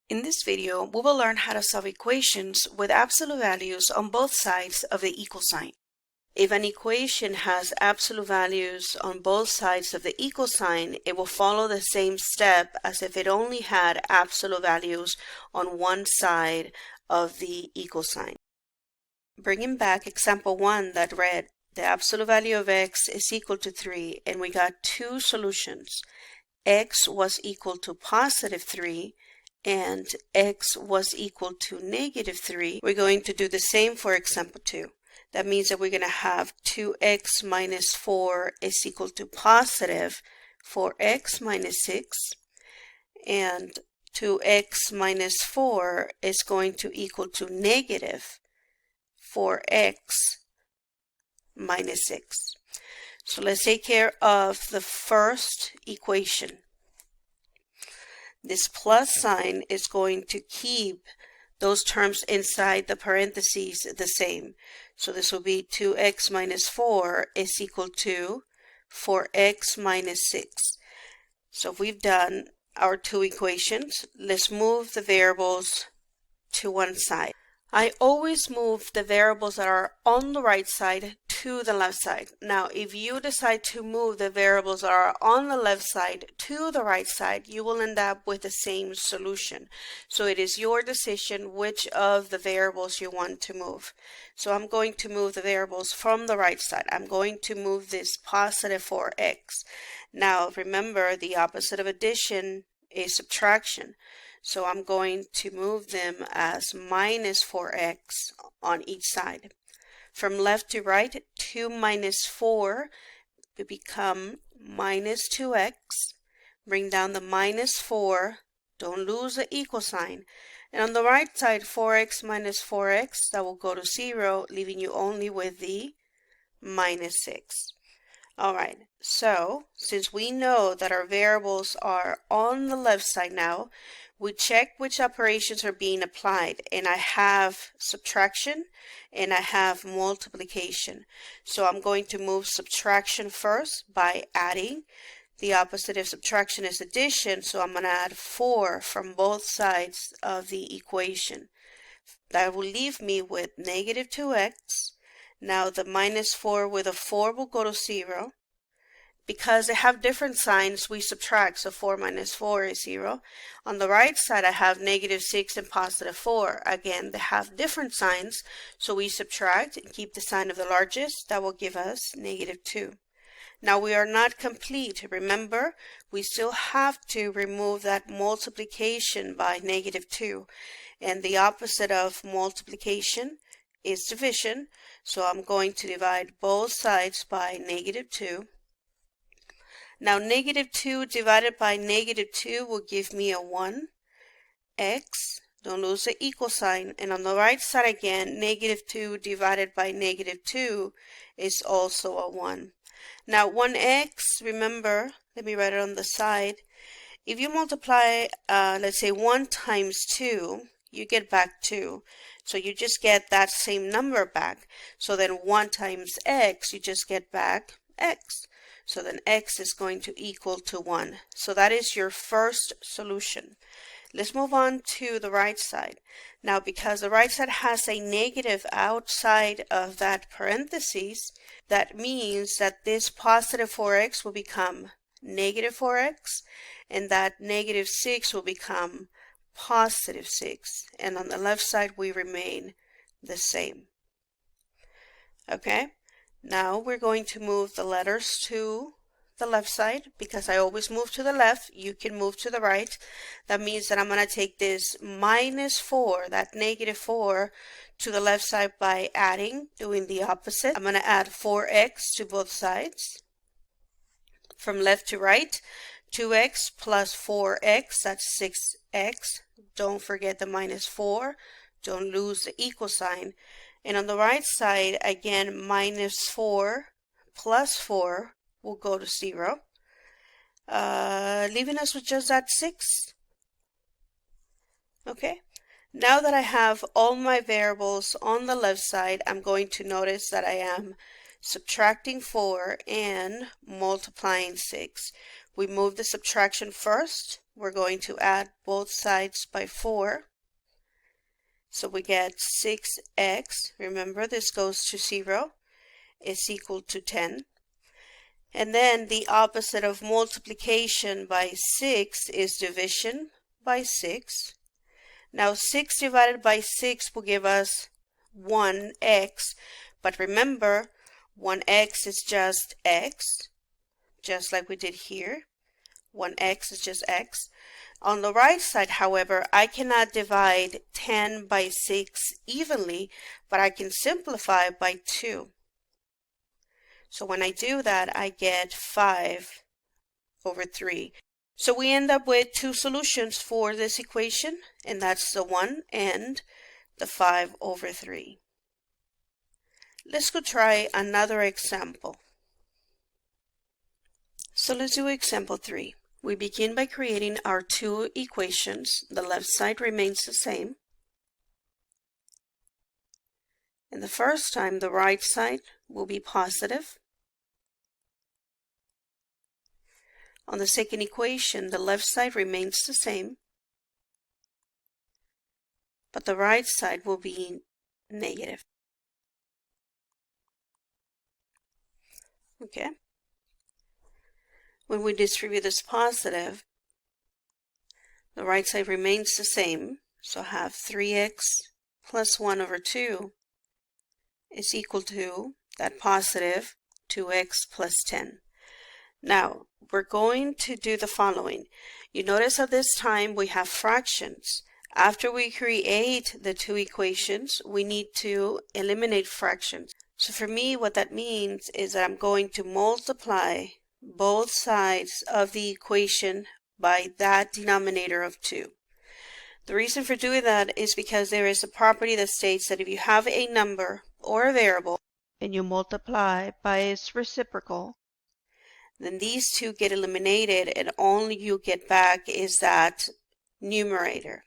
In this video, we will learn how to solve equations with absolute values on both sides of the equal sign. If an equation has absolute values on both sides of the equal sign, it will follow the same step as if it only had absolute values on one side of the equal sign. Bringing back example 1 that read, the absolute value of x is equal to 3, and we got two solutions. X was equal to positive 3, and x was equal to negative 3, we're going to do the same for example 2. That means that we're going to have 2x minus 4 is equal to positive 4x minus 6, and 2x minus 4 is going to equal to negative 4x minus 6. So let's take care of the first equation. This plus sign is going to keep those terms inside the parentheses the same. So this will be 2x minus 4 is equal to 4x minus 6. So if we've done our two equations, let's move the variables to one side. I always move the variables that are on the right side to the left side. Now, if you decide to move the variables that are on the left side to the right side, you will end up with the same solution. So it is your decision which of the variables you want to move. So I'm going to move the variables from the right side. I'm going to move this positive 4x. Now, remember, the opposite of addition is subtraction. So I'm going to move them as minus 4x on each side. From left to right, 2 minus 4 will become minus 2x. Bring down the minus 4. Don't lose the equal sign. And on the right side, 4x minus 4x, that will go to 0, leaving you only with the minus 6. All right, so since we know that our variables are on the left side now, we check which operations are being applied, and I have subtraction and I have multiplication. So I'm going to move subtraction first by adding. The opposite of subtraction is addition, so I'm going to add 4 from both sides of the equation. That will leave me with negative 2x. Now the minus 4 with a 4 will go to 0. Because they have different signs, we subtract, so 4 minus 4 is 0. On the right side, I have negative 6 and positive 4. Again, they have different signs, so we subtract and keep the sign of the largest. That will give us negative 2. Now we are not complete. Remember, we still have to remove that multiplication by negative 2. And the opposite of multiplication is division, so I'm going to divide both sides by negative 2. Now negative 2 divided by negative 2 will give me a 1. X, don't lose the equal sign. And on the right side again, negative 2 divided by negative 2 is also a 1. Now 1x, remember, let me write it on the side. If you multiply, let's say 1 times 2, you get back 2. So you just get that same number back. So then 1 times x, you just get back x. So then x is going to equal to 1. So that is your first solution. Let's move on to the right side. Now, because the right side has a negative outside of that parentheses, that means that this positive 4x will become negative 4x, and that negative 6 will become positive 6. And on the left side, we remain the same. Okay? Now we're going to move the letters to the left side. Because I always move to the left, you can move to the right. That means that I'm going to take this minus 4, that negative 4, to the left side by adding, doing the opposite. I'm going to add 4x to both sides. From left to right, 2x plus 4x, that's 6x. Don't forget the minus 4. Don't lose the equal sign. And on the right side, again, minus 4 plus 4 will go to 0, leaving us with just that 6. Okay, now that I have all my variables on the left side, I'm going to notice that I am subtracting 4 and multiplying 6. we move the subtraction first. We're going to add both sides by 4. So we get 6x, remember this goes to 0, is equal to 10. And then the opposite of multiplication by 6 is division by 6. Now 6 divided by 6 will give us 1x, but remember 1x is just x, just like we did here. 1x is just x. On the right side, however, I cannot divide 10 by 6 evenly, but I can simplify by 2. So when I do that, I get 5 over 3. So we end up with two solutions for this equation, and that's the 1 and the 5 over 3. Let's go try another example. So let's do example 3. We begin by creating our two equations. The left side remains the same. And the first time, the right side will be positive. On the second equation, the left side remains the same, but the right side will be negative. Okay. When we distribute this positive, the right side remains the same, so I have 3x plus 1 over 2 is equal to that positive 2x plus 10. Now, we're going to do the following. You notice at this time we have fractions. After we create the two equations, we need to eliminate fractions. So for me, what that means is that I'm going to multiply both sides of the equation by that denominator of 2. The reason for doing that is because there is a property that states that if you have a number or a variable and you multiply by its reciprocal, then these two get eliminated and all you get back is that numerator.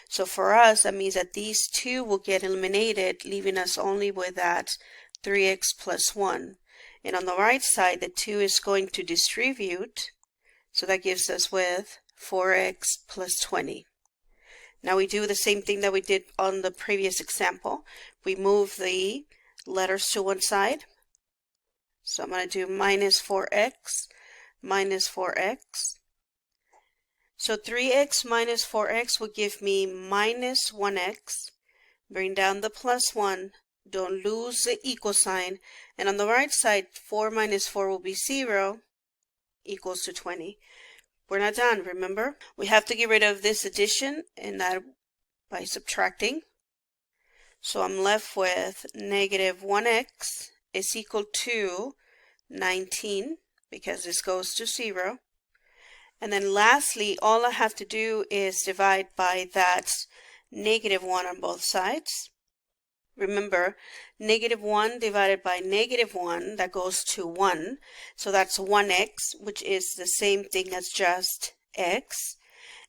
So for us, that means that these two will get eliminated, leaving us only with that 3x plus 1. And on the right side, the 2 is going to distribute, so that gives us with 4x plus 20. Now we do the same thing that we did on the previous example. We move the letters to one side. So I'm going to do minus 4x, minus 4x. So 3x minus 4x will give me minus 1x. Bring down the plus 1. Don't lose the equal sign. And on the right side, 4 minus 4 will be 0, equals to 20. We're not done, remember? We have to get rid of this addition, and that by subtracting. So I'm left with negative 1x is equal to 19, because this goes to 0. And then lastly, all I have to do is divide by that negative 1 on both sides. Remember, negative 1 divided by negative 1, that goes to 1. So that's 1x, which is the same thing as just x.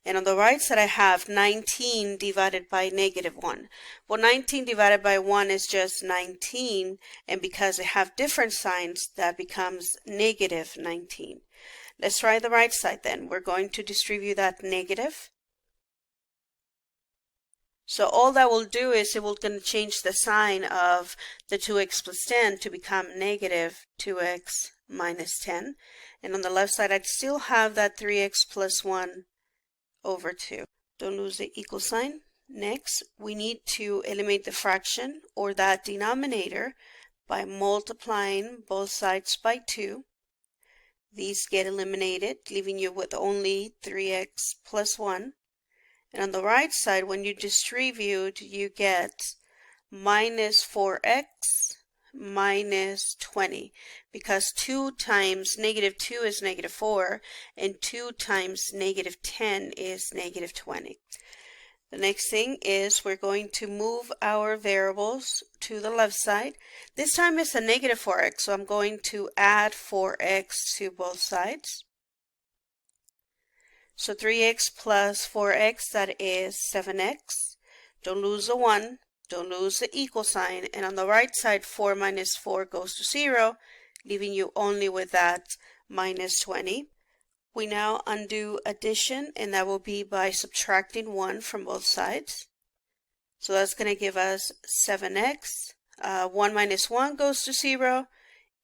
And on the right side, I have 19 divided by negative 1. Well, 19 divided by 1 is just 19. And because they have different signs, that becomes negative 19. Let's try the right side then. We're going to distribute that negative. So all that will do is it will going to change the sign of the 2x plus 10 to become negative 2x minus 10. And on the left side, I'd still have that 3x plus 1 over 2. Don't lose the equal sign. Next, we need to eliminate the fraction or that denominator by multiplying both sides by 2. These get eliminated, leaving you with only 3x plus 1. And on the right side, when you distribute, you get minus 4x minus 20, because 2 times negative 2 is negative 4, and 2 times negative 10 is negative 20. The next thing is we're going to move our variables to the left side. This time it's a negative 4x, so I'm going to add 4x to both sides. So 3x plus 4x, that is 7x. Don't lose the 1, don't lose the equal sign, and on the right side, 4 minus 4 goes to 0, leaving you only with that minus 20. We now undo addition, and that will be by subtracting 1 from both sides. So that's going to give us 7x. 1 minus 1 goes to 0,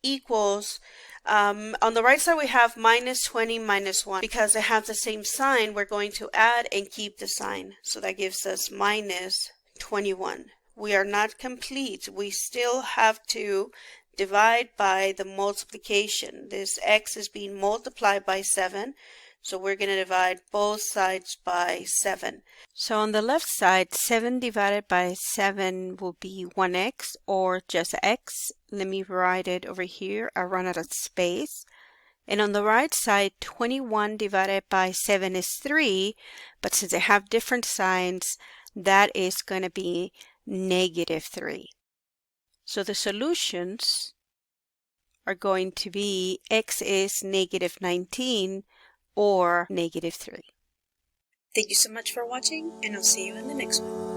equals, on the right side we have minus 20 minus 1. Because they have the same sign, we're going to add and keep the sign. So that gives us minus 21. We are not complete. We still have to divide by the multiplication. This x is being multiplied by 7. So we're going to divide both sides by 7. So on the left side, 7 divided by 7 will be 1x or just x. Let me write it over here. I run out of space. And on the right side, 21 divided by 7 is 3. But since they have different signs, that is going to be negative 3. So the solutions are going to be x is negative 19 or negative 3. Thank you so much for watching, and I'll see you in the next one.